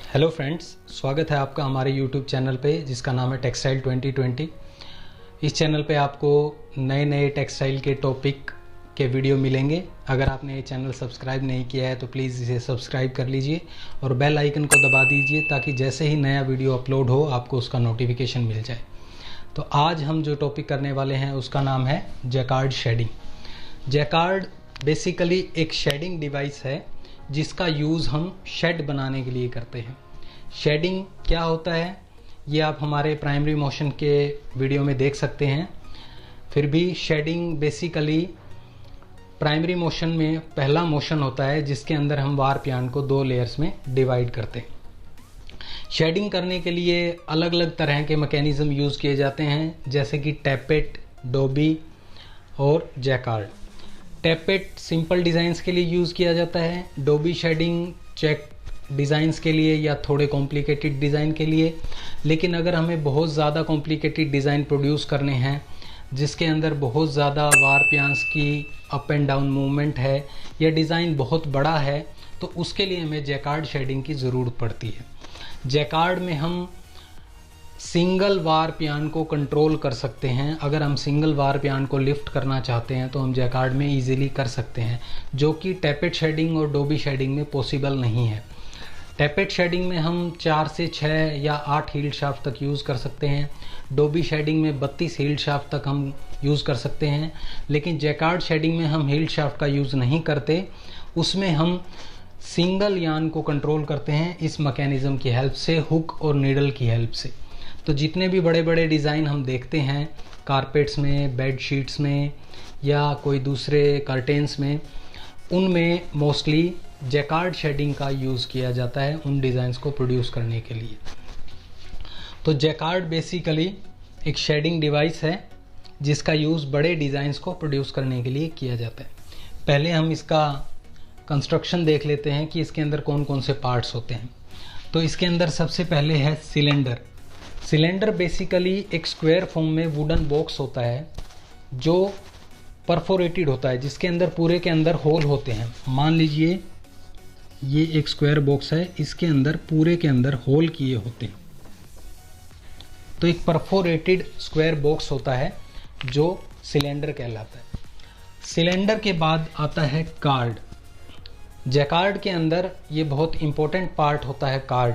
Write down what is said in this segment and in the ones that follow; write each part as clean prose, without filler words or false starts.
Hello friends, स्वागत है आपका हमारे यूट्यूब चैनल पे जिसका नाम है टेक्सटाइल 2020। इस चैनल पे आपको नए नए टेक्सटाइल के टॉपिक के वीडियो मिलेंगे। अगर आपने ये चैनल सब्सक्राइब नहीं किया है तो प्लीज़ इसे सब्सक्राइब कर लीजिए और बेल आइकन को दबा दीजिए ताकि जैसे ही नया वीडियो अपलोड हो आपको उसका नोटिफिकेशन मिल जाए। तो आज हम जो टॉपिक करने वाले हैं उसका नाम है जैकार्ड शेडिंग। जैकार्ड बेसिकली एक शेडिंग डिवाइस है जिसका यूज़ हम शेड बनाने के लिए करते हैं। शेडिंग क्या होता है ये आप हमारे प्राइमरी मोशन के वीडियो में देख सकते हैं। फिर भी शेडिंग बेसिकली प्राइमरी मोशन में पहला मोशन होता है जिसके अंदर हम वार्प यार्न को दो लेयर्स में डिवाइड करते हैं। शेडिंग करने के लिए अलग अलग तरह के मैकेनिज्म यूज़ किए जाते हैं जैसे कि टैपेट, डोबी और जैकार्ड। टैपेट सिंपल डिज़ाइंस के लिए यूज़ किया जाता है, डोबी शेडिंग चेक डिज़ाइंस के लिए या थोड़े कॉम्प्लिकेटेड डिज़ाइन के लिए। लेकिन अगर हमें बहुत ज़्यादा कॉम्प्लिकेटेड डिज़ाइन प्रोड्यूस करने हैं जिसके अंदर बहुत ज़्यादा वार्प यार्न्स की अप एंड डाउन मूवमेंट है या डिज़ाइन बहुत बड़ा है तो उसके लिए हमें जैकार्ड शेडिंग की ज़रूरत पड़ती है। जैकार्ड में हम सिंगल वार्प यार्न को कंट्रोल कर सकते हैं। अगर हम सिंगल वार्प यार्न को लिफ्ट करना चाहते हैं तो हम जैकार्ड में इजीली कर सकते हैं, जो कि टैपेट शेडिंग और डोबी शेडिंग में पॉसिबल नहीं है। टैपेट शेडिंग में हम 4 से 6 या 8 हील्ड शाफ्ट तक यूज़ कर सकते हैं। डोबी शेडिंग में 32 हील्ड शाफ्ट तक हम यूज़ कर सकते हैं। लेकिन जैकार्ड शेडिंग में हम हील्ड शाफ्ट का यूज़ नहीं करते, उसमें हम सिंगल यार्न को कंट्रोल करते हैं इस मैकेनिज्म की हेल्प से, हुक और नीडल की हेल्प से। तो जितने भी बड़े बड़े डिज़ाइन हम देखते हैं कारपेट्स में, बेड शीट्स में या कोई दूसरे कर्टेन्स में, उनमें मोस्टली जैकार्ड शेडिंग का यूज़ किया जाता है उन डिज़ाइंस को प्रोड्यूस करने के लिए। तो जैकार्ड बेसिकली एक शेडिंग डिवाइस है जिसका यूज़ बड़े डिज़ाइंस को प्रोड्यूस करने के लिए किया जाता है। पहले हम इसका कंस्ट्रक्शन देख लेते हैं कि इसके अंदर कौन कौन से पार्ट्स होते हैं। तो इसके अंदर सबसे पहले है सिलेंडर। सिलेंडर बेसिकली एक स्क्वायर फॉर्म में वुडन बॉक्स होता है जो परफोरेटेड होता है, जिसके अंदर पूरे के अंदर होल होते हैं। मान लीजिए ये एक स्क्वायर बॉक्स है, इसके अंदर पूरे के अंदर होल किए होते हैं। तो एक परफोरेटेड स्क्वायर बॉक्स होता है जो सिलेंडर कहलाता है। सिलेंडर के बाद आता है कार्ड। जैकार्ड के अंदर ये बहुत इंपॉर्टेंट पार्ट होता है कार्ड।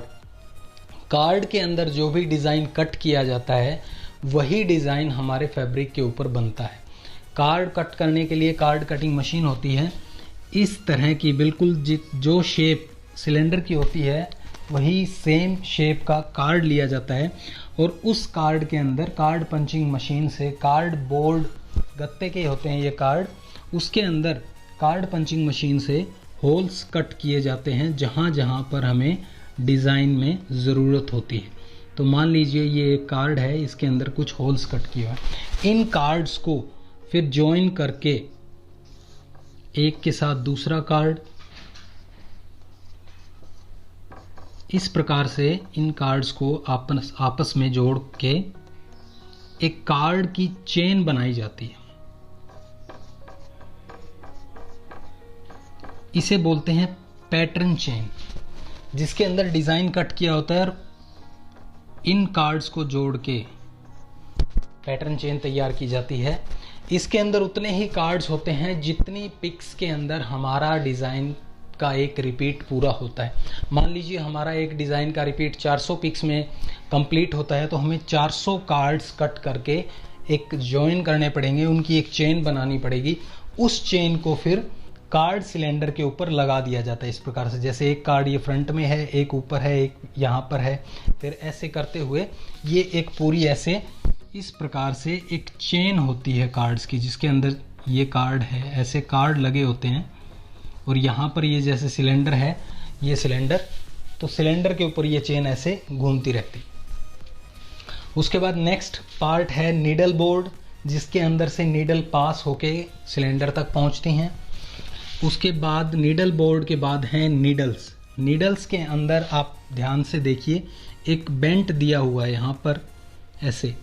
कार्ड के अंदर जो भी डिज़ाइन कट किया जाता है वही डिज़ाइन हमारे फैब्रिक के ऊपर बनता है। कार्ड कट करने के लिए कार्ड कटिंग मशीन होती है इस तरह की, बिल्कुल जो शेप सिलेंडर की होती है वही सेम शेप का कार्ड लिया जाता है और उस कार्ड के अंदर कार्ड पंचिंग मशीन से कार्ड बोर्ड, गत्ते के होते हैं ये कार्ड, उसके अंदर कार्ड पंचिंग मशीन से होल्स कट किए जाते हैं जहाँ जहाँ पर हमें डिज़ाइन में ज़रूरत होती है। तो मान लीजिए ये एक कार्ड है, इसके अंदर कुछ होल्स कट किए हुए हैं। इन कार्ड्स को फिर जॉइन करके एक के साथ दूसरा कार्ड, इस प्रकार से इन कार्ड्स को आपस में जोड़ के एक कार्ड की चेन बनाई जाती है। इसे बोलते हैं पैटर्न चेन, जिसके अंदर डिज़ाइन कट किया होता है और इन कार्ड्स को जोड़ के पैटर्न चेन तैयार की जाती है। इसके अंदर उतने ही कार्ड्स होते हैं जितनी पिक्स के अंदर हमारा डिज़ाइन का एक रिपीट पूरा होता है। मान लीजिए हमारा एक डिज़ाइन का रिपीट 400 पिक्स में कंप्लीट होता है तो हमें 400 कार्ड्स कट करके एक जॉइन करने पड़ेंगे, उनकी एक चेन बनानी पड़ेगी। उस चेन को फिर कार्ड सिलेंडर के ऊपर लगा दिया जाता है इस प्रकार से, जैसे एक कार्ड ये फ्रंट में है, एक ऊपर है, एक यहाँ पर है। फिर ऐसे करते हुए ये एक पूरी ऐसे इस प्रकार से एक चेन होती है कार्ड्स की, जिसके अंदर ये कार्ड है, ऐसे कार्ड लगे होते हैं और यहाँ पर ये जैसे सिलेंडर है, ये सिलेंडर, तो सिलेंडर के ऊपर ये चेन ऐसे घूमती रहती। उसके बाद नेक्स्ट पार्ट है नीडल बोर्ड, जिसके अंदर से नीडल पास होके सिलेंडर तक पहुँचती हैं। उसके बाद नीडल बोर्ड के बाद हैं नीडल्स। नीडल्स के अंदर आप ध्यान से देखिए एक बेंट दिया हुआ है, यहाँ पर ऐसे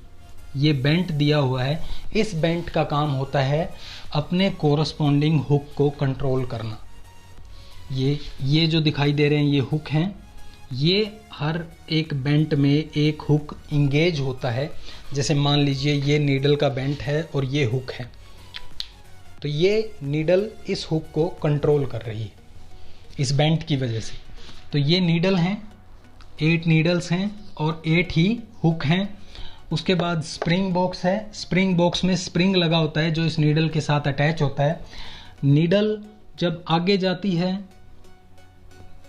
ये बेंट दिया हुआ है। इस बेंट का काम होता है अपने कोरस्पॉन्डिंग हुक को कंट्रोल करना। ये जो दिखाई दे रहे हैं ये हुक हैं, ये हर एक बेंट में एक हुक इंगेज होता है। जैसे मान लीजिए ये नीडल का बेंट है और ये हुक है, तो ये नीडल इस हुक को कंट्रोल कर रही है इस बेंट की वजह से। तो ये नीडल हैं, 8 नीडल्स हैं और 8 ही हुक हैं। उसके बाद स्प्रिंग बॉक्स है। स्प्रिंग बॉक्स में स्प्रिंग लगा होता है जो इस नीडल के साथ अटैच होता है। नीडल जब आगे जाती है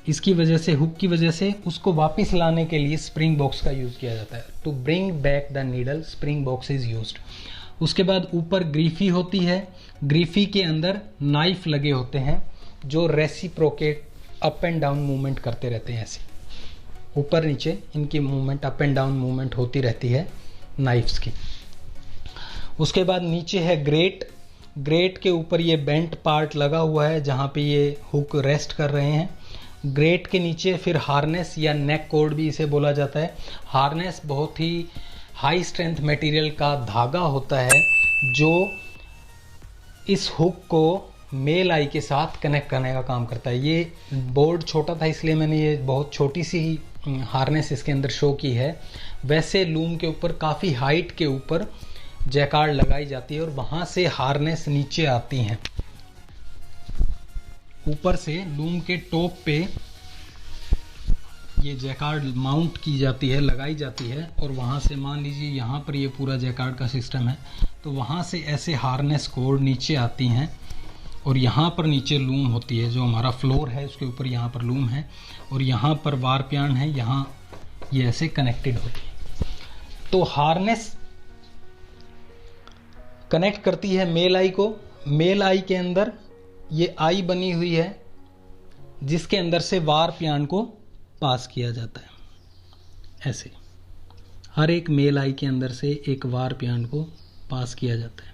इसकी वजह से, हुक की वजह से, उसको वापस लाने के लिए स्प्रिंग बॉक्स का यूज़ किया जाता है। To bring back the needle spring box is used. उसके बाद ऊपर ग्रीफी होती है। ग्रीफी के अंदर नाइफ लगे होते हैं जो reciprocate up and down movement करते रहते हैं। ऐसे ऊपर नीचे इनकी movement, up and down movement होती रहती है नाइफ्स की। उसके बाद नीचे है ग्रेट। ग्रेट के ऊपर ये बेंट पार्ट लगा हुआ है जहाँ पे ये हुक रेस्ट कर रहे हैं। ग्रेट के नीचे फिर हार्नेस या नेक कोड भी इसे बोला जाता है। हार्नेस बहुत ही हाई स्ट्रेंथ मटेरियल का धागा होता है जो इस हुक को मेल आई के साथ कनेक्ट करने का काम करता है। ये बोर्ड छोटा था इसलिए मैंने ये बहुत छोटी सी हार्नेस इसके अंदर शो की है। वैसे लूम के ऊपर काफ़ी हाइट के ऊपर जैकार्ड लगाई जाती है और वहाँ से हार्नेस नीचे आती हैं। ऊपर से लूम के टॉप पे ये जैकार्ड माउंट की जाती है, लगाई जाती है और वहाँ से मान लीजिए यहाँ पर ये पूरा जैकार्ड का सिस्टम है, तो वहाँ से ऐसे हार्नेस कोड नीचे आती हैं और यहाँ पर नीचे लूम होती है। जो हमारा फ्लोर है उसके ऊपर यहाँ पर लूम है और यहाँ पर वार प्यान है, यहाँ ये ऐसे कनेक्टेड होती है। तो हार्नेस कनेक्ट करती है मेल आई को। मेल आई के अंदर ये आई बनी हुई है जिसके अंदर से वार प्यान को पास किया जाता है। ऐसे हर एक मेल आई के अंदर से एक वार प्यान को पास किया जाता है।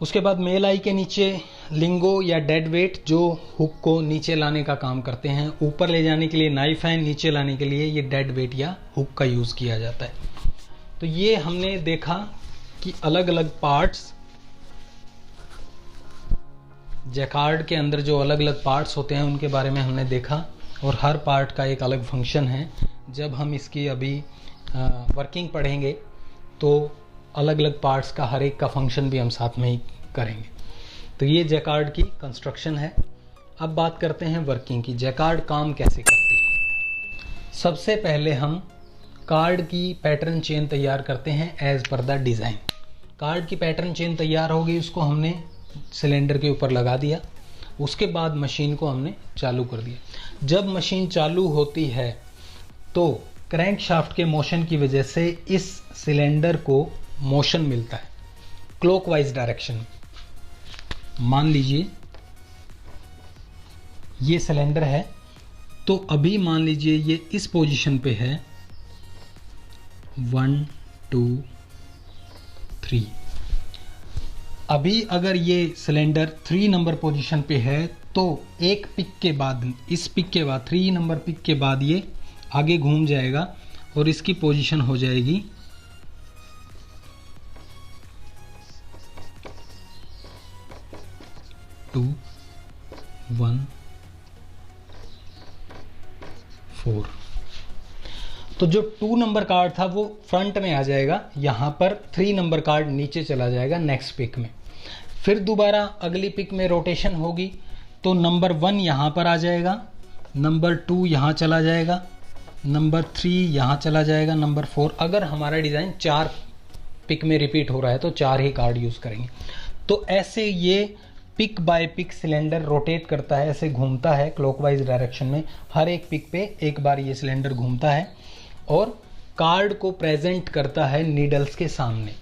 उसके बाद मेल आई के नीचे लिंगो या डेड वेट जो हुक को नीचे लाने का काम करते हैं। ऊपर ले जाने के लिए नाइफ है, नीचे लाने के लिए ये डेड वेट या हुक का यूज़ किया जाता है। तो ये हमने देखा कि अलग अलग पार्ट्स, जैकार्ड के अंदर जो अलग अलग पार्ट्स होते हैं उनके बारे में हमने देखा और हर पार्ट का एक अलग फंक्शन है। जब हम इसकी अभी वर्किंग पढ़ेंगे तो अलग अलग पार्ट्स का हर एक का फंक्शन भी हम साथ में ही करेंगे। तो ये जैकार्ड की कंस्ट्रक्शन है। अब बात करते हैं वर्किंग की। जैकार्ड काम कैसे करती है। सबसे पहले हम कार्ड की पैटर्न चेन तैयार करते हैं एज पर द डिज़ाइन। कार्ड की पैटर्न चेन तैयार हो गई, उसको हमने सिलेंडर के ऊपर लगा दिया। उसके बाद मशीन को हमने चालू कर दिया। जब मशीन चालू होती है तो क्रैंक शाफ्ट के मोशन की वजह से इस सिलेंडर को मोशन मिलता है क्लॉकवाइज डायरेक्शन में। मान लीजिए ये सिलेंडर है, तो अभी मान लीजिए ये इस पोजीशन पे है 1 2 3। अभी अगर ये सिलेंडर 3 नंबर पोजीशन पे है तो एक पिक के बाद, इस पिक के बाद 3 नंबर पिक के बाद ये आगे घूम जाएगा और इसकी पोजीशन हो जाएगी 2 1 4। तो जो 2 नंबर कार्ड था वो फ्रंट में आ जाएगा, यहाँ पर 3 नंबर कार्ड नीचे चला जाएगा नेक्स्ट पिक में। फिर दोबारा अगली पिक में रोटेशन होगी तो नंबर 1 यहाँ पर आ जाएगा, नंबर 2 यहाँ चला जाएगा, नंबर 3 यहाँ चला जाएगा, नंबर 4। अगर हमारा डिज़ाइन 4 पिक में रिपीट हो रहा है तो 4 ही कार्ड यूज़ करेंगे। तो ऐसे ये pick by pick cylinder rotate करता है, ऐसे घूमता है क्लॉकवाइज डायरेक्शन में। हर एक पिक पे एक बार ये सिलेंडर घूमता है और कार्ड को प्रेजेंट करता है नीडल्स के सामने।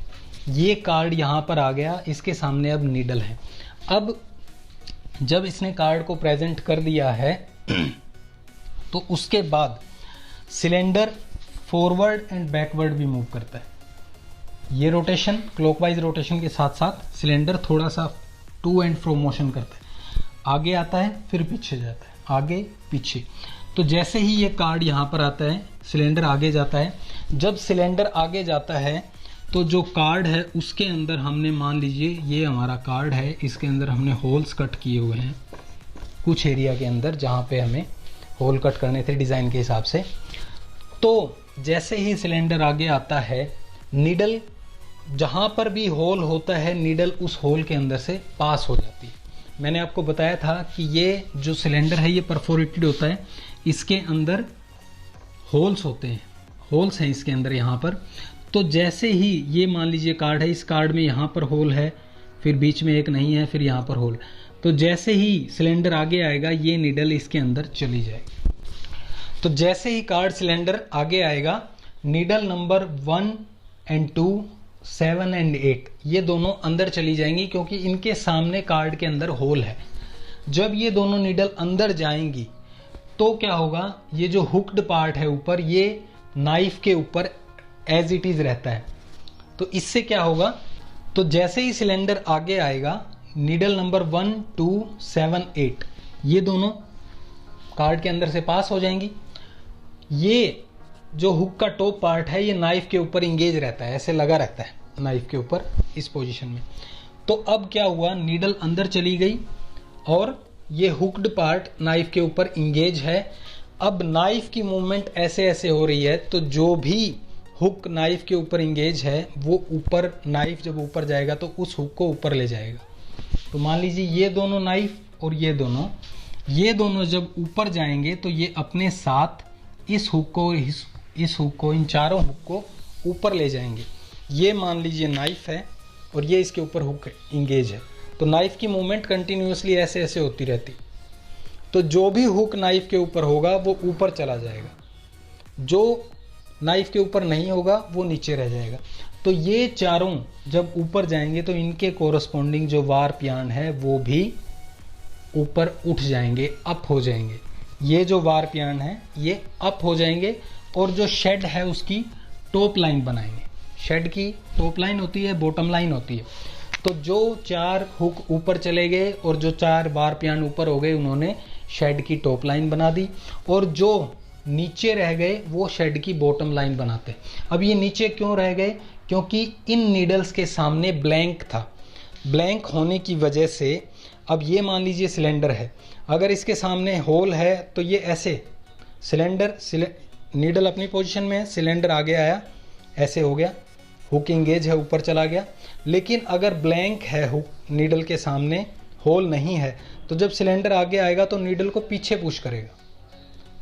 ये कार्ड यहाँ पर आ गया, इसके सामने अब नीडल है। अब जब इसने कार्ड को प्रेजेंट कर दिया है तो उसके बाद सिलेंडर फॉरवर्ड एंड बैकवर्ड भी मूव करता है। ये रोटेशन, क्लॉकवाइज रोटेशन के साथ साथ सिलेंडर थोड़ा सा टू एंड फ्रो मोशन करता है। आगे आता है फिर पीछे जाता है, आगे पीछे। तो जैसे ही ये कार्ड यहाँ पर आता है सिलेंडर आगे जाता है। जब सिलेंडर आगे जाता है तो जो कार्ड है उसके अंदर हमने, मान लीजिए ये हमारा कार्ड है, इसके अंदर हमने होल्स कट किए हुए हैं। कुछ एरिया के अंदर जहाँ पे हमें होल कट करने थे डिज़ाइन के हिसाब से। तो जैसे ही सिलेंडर आगे आता है, नीडल जहाँ पर भी होल होता है नीडल उस होल के अंदर से पास हो जाती है। मैंने आपको बताया था कि ये जो सिलेंडर है ये परफोरेटेड होता है, इसके अंदर होल्स होते हैं, होल्स हैं इसके अंदर यहाँ पर। तो जैसे ही ये मान लीजिए कार्ड है, इस कार्ड में यहाँ पर होल है, फिर बीच में एक नहीं है, फिर यहाँ पर होल। तो जैसे ही सिलेंडर आगे आएगा ये नीडल इसके अंदर चली जाएगी। तो जैसे ही कार्ड सिलेंडर आगे आएगा, नीडल नंबर 1 और 2, 7 और 8 ये दोनों अंदर चली जाएंगी, क्योंकि इनके सामने कार्ड के अंदर होल है। जब ये दोनों नीडल अंदर जाएंगी तो क्या होगा, ये जो हुक्ड पार्ट है ऊपर, ये नाइफ के ऊपर एज इट इज रहता है। तो इससे क्या होगा, तो जैसे ही सिलेंडर आगे आएगा, नीडल नंबर 1, 2, 7, 8 ये दोनों कार्ड के अंदर से पास हो जाएंगी। ये जो हुक का टॉप पार्ट है ये नाइफ के ऊपर इंगेज रहता है, ऐसे लगा रहता है नाइफ के ऊपर इस पोजीशन में। तो अब क्या हुआ, नीडल अंदर चली गई और ये हुक्ड पार्ट नाइफ के ऊपर इंगेज है। अब नाइफ की मूवमेंट ऐसे ऐसे हो रही है, तो जो भी हुक नाइफ के ऊपर इंगेज है वो ऊपर, नाइफ जब ऊपर जाएगा तो उस हुक को ऊपर ले जाएगा। तो मान लीजिए ये दोनों नाइफ और ये दोनों जब ऊपर जाएंगे तो ये अपने साथ इस हुक को, इन चारों हुक को ऊपर ले जाएंगे। ये मान लीजिए नाइफ है और ये इसके ऊपर हुक इंगेज है, तो नाइफ की मूवमेंट कंटिन्यूअसली ऐसे ऐसे होती रहती। तो जो भी हुक नाइफ के ऊपर होगा वो ऊपर चला जाएगा, जो नाइफ के ऊपर नहीं होगा वो नीचे रह जाएगा। तो ये चारों जब ऊपर जाएंगे तो इनके कोरस्पॉन्डिंग जो वार्प यार्न है वो भी ऊपर उठ जाएंगे, अप हो जाएंगे। ये जो वार्प यार्न है ये अप हो जाएंगे और जो शेड है उसकी टॉप लाइन बनाएंगे। शेड की टॉप लाइन होती है, बॉटम लाइन होती है। तो जो 4 हुक ऊपर चले गए और जो 4 वार्प यार्न ऊपर हो गए, उन्होंने शेड की टॉप लाइन बना दी, और जो नीचे रह गए वो शेड की बॉटम लाइन बनाते। अब ये नीचे क्यों रह गए, क्योंकि इन नीडल्स के सामने ब्लैंक था। ब्लैंक होने की वजह से अब ये मान लीजिए सिलेंडर है, अगर इसके सामने होल है तो ये ऐसे नीडल अपनी पोजीशन में है, सिलेंडर आगे आया, ऐसे हो गया, हुक इंगेज है, ऊपर चला गया। लेकिन अगर ब्लैंक है, हुक नीडल के सामने होल नहीं है, तो जब सिलेंडर आगे आएगा तो नीडल को पीछे पुश करेगा,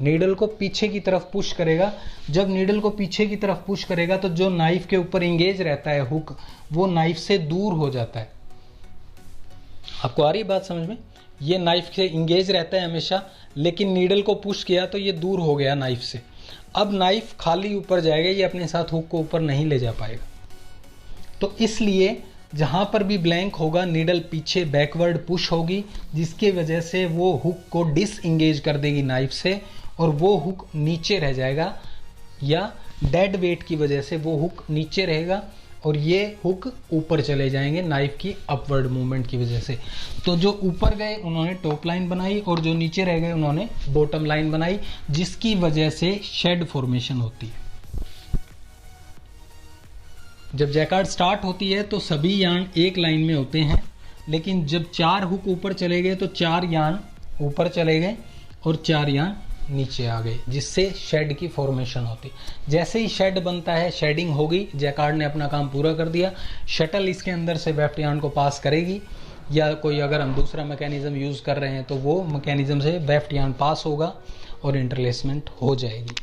नीडल को पीछे की तरफ पुश करेगा। जब नीडल को पीछे की तरफ पुश करेगा तो जो नाइफ के ऊपर इंगेज रहता है हुक, वो नाइफ से दूर हो जाता है। आपको आ रही बात समझ में? ये नाइफ से इंगेज रहता है हमेशा, लेकिन नीडल को पुश किया तो ये दूर हो गया नाइफ से। अब नाइफ खाली ऊपर जाएगा, ये अपने साथ हुक को ऊपर नहीं ले जा पाएगा। तो इसलिए जहां पर भी ब्लैंक होगा नीडल पीछे बैकवर्ड पुश होगी, जिसकी वजह से वो हुक को डिसएंगेज कर देगी नाइफ से, और वो हुक नीचे रह जाएगा, या डेड वेट की वजह से वो हुक नीचे रहेगा और ये हुक ऊपर चले जाएंगे नाइफ की अपवर्ड मूवमेंट की वजह से। तो जो ऊपर गए उन्होंने टॉप लाइन बनाई और जो नीचे रह गए उन्होंने बॉटम लाइन बनाई, जिसकी वजह से शेड फॉर्मेशन होती है। जब जैकार्ड स्टार्ट होती है तो सभी यार्न एक लाइन में होते हैं, लेकिन जब 4 हुक ऊपर चले गए तो 4 यार्न ऊपर चले गए और 4 यार्न नीचे आ गए, जिससे शेड की फॉर्मेशन होती। जैसे ही शेड बनता है, शेडिंग होगी, जैकार्ड ने अपना काम पूरा कर दिया। शटल इसके अंदर से वेफ्ट यार्न को पास करेगी, या कोई अगर हम दूसरा मैकेनिज्म यूज़ कर रहे हैं तो वो मैकेनिज्म से वेफ्ट यार्न पास होगा और इंटरलेसमेंट हो जाएगी।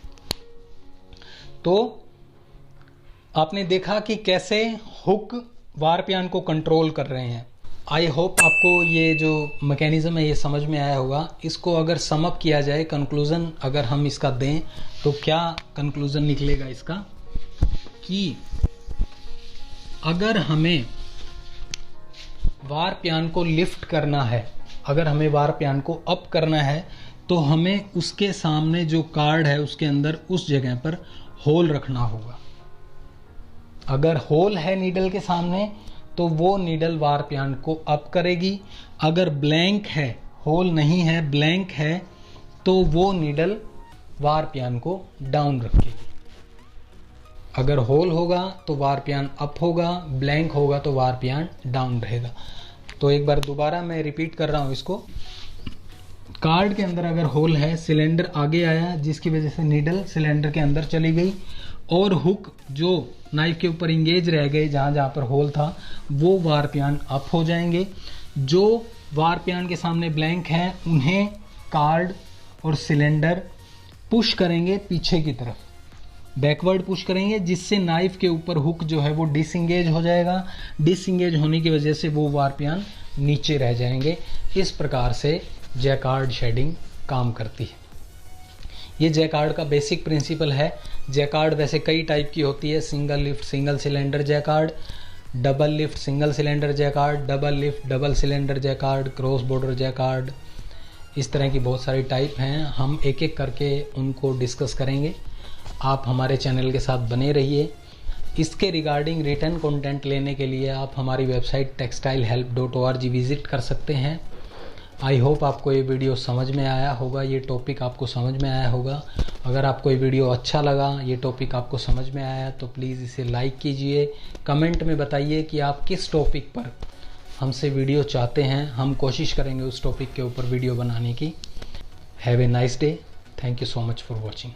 तो आपने देखा कि कैसे हुक वार्प यार्न को कंट्रोल कर रहे हैं। आई होप आपको ये जो मैकेनिज्म है ये समझ में आया होगा। इसको अगर सम अप किया जाए, कंक्लूजन अगर हम इसका दें तो क्या कंक्लूजन निकलेगा इसका, कि अगर हमें वार्प यार्न को लिफ्ट करना है, अगर हमें वार्प यार्न को अप करना है, तो हमें उसके सामने जो कार्ड है उसके अंदर उस जगह पर होल रखना होगा। अगर होल है नीडल के सामने तो वो नीडल वार्प यार्न को अप करेगी। अगर ब्लैंक है, होल नहीं है, ब्लैंक है, तो वो नीडल वार्प यार्न को डाउन रखेगी। अगर होल होगा तो वार्प यार्न अप होगा, ब्लैंक होगा तो वार्प यार्न डाउन रहेगा। तो एक बार दोबारा मैं रिपीट कर रहा हूँ इसको, कार्ड के अंदर अगर होल है, सिलेंडर आगे आया जिसकी वजह से नीडल सिलेंडर के अंदर चली गई और हुक जो नाइफ के ऊपर इंगेज रह गए जहाँ जहाँ पर होल था वो वार प्यान अप हो जाएंगे। जो वार प्यान के सामने ब्लैंक हैं उन्हें कार्ड और सिलेंडर पुश करेंगे पीछे की तरफ, बैकवर्ड पुश करेंगे, जिससे नाइफ के ऊपर हुक जो है वो डिसंगेज हो जाएगा। डिसंगेज होने की वजह से वो वार प्यान नीचे रह जाएंगे। इस प्रकार से जैकार्ड शेडिंग काम करती है। ये जैकार्ड का बेसिक प्रिंसिपल है। जैकार्ड वैसे कई टाइप की होती है, single lift single cylinder jacquard, double lift single cylinder jacquard, double lift double cylinder jacquard, cross border jacquard, इस तरह की बहुत सारी टाइप हैं। हम एक एक करके उनको डिस्कस करेंगे। आप हमारे चैनल के साथ बने रहिए। इसके रिगार्डिंग रिटर्न कंटेंट लेने के लिए आप हमारी वेबसाइट textilehelp.org विज़िट कर सकते हैं। आई होप आपको ये वीडियो समझ में आया होगा, ये टॉपिक आपको समझ में आया होगा। अगर आपको ये वीडियो अच्छा लगा, ये टॉपिक आपको समझ में आया तो प्लीज़ इसे लाइक कीजिए। कमेंट में बताइए कि आप किस टॉपिक पर हमसे वीडियो चाहते हैं, हम कोशिश करेंगे उस टॉपिक के ऊपर वीडियो बनाने की। Have a nice day. Thank you so much for watching.